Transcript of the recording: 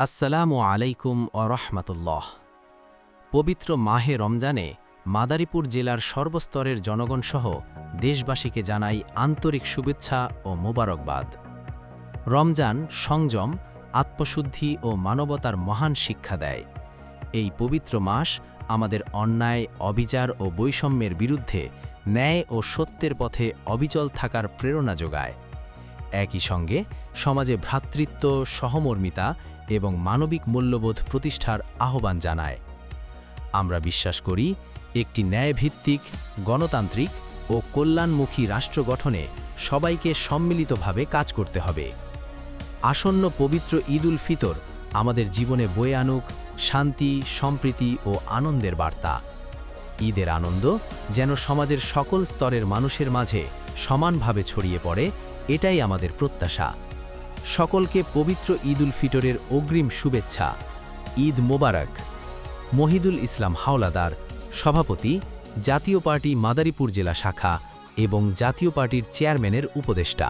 আসসালামু আলাইকুম রহমতুল্লাহ। পবিত্র মাহে রমজানে মাদারীপুর জেলার সর্বস্তরের জনগণসহ দেশবাসীকে জানাই আন্তরিক শুভেচ্ছা ও মোবারকবাদ। রমজান সংযম, আত্মশুদ্ধি ও মানবতার মহান শিক্ষা দেয়। এই পবিত্র মাস আমাদের অন্যায়, অবিচার ও বৈষম্যের বিরুদ্ধে ন্যায় ও সত্যের পথে অবিচল থাকার প্রেরণা যোগায়। একই সঙ্গে সমাজে ভ্রাতৃত্ব, সহমর্মিতা এবং মানবিক মূল্যবোধ প্রতিষ্ঠার আহ্বান জানায়। আমরা বিশ্বাস করি, একটি ন্যায়ভিত্তিক, গণতান্ত্রিক ও কল্যাণমুখী রাষ্ট্র গঠনে সবাইকে সম্মিলিতভাবে কাজ করতে হবে। আসন্ন পবিত্র ঈদ উল ফিতর আমাদের জীবনে বয়ে আনুক শান্তি, সম্প্রীতি ও আনন্দের বার্তা। ঈদের আনন্দ যেন সমাজের সকল স্তরের মানুষের মাঝে সমানভাবে ছড়িয়ে পড়ে, এটাই আমাদের প্রত্যাশা। সকলকে পবিত্র ঈদ উল ফিতরের অগ্রিম শুভেচ্ছা। ঈদ মোবারক। মহিদুল ইসলাম হাওলাদার, সভাপতি, জাতীয় পার্টি মাদারীপুর জেলা শাখা এবং জাতীয় পার্টির চেয়ারম্যানের উপদেষ্টা।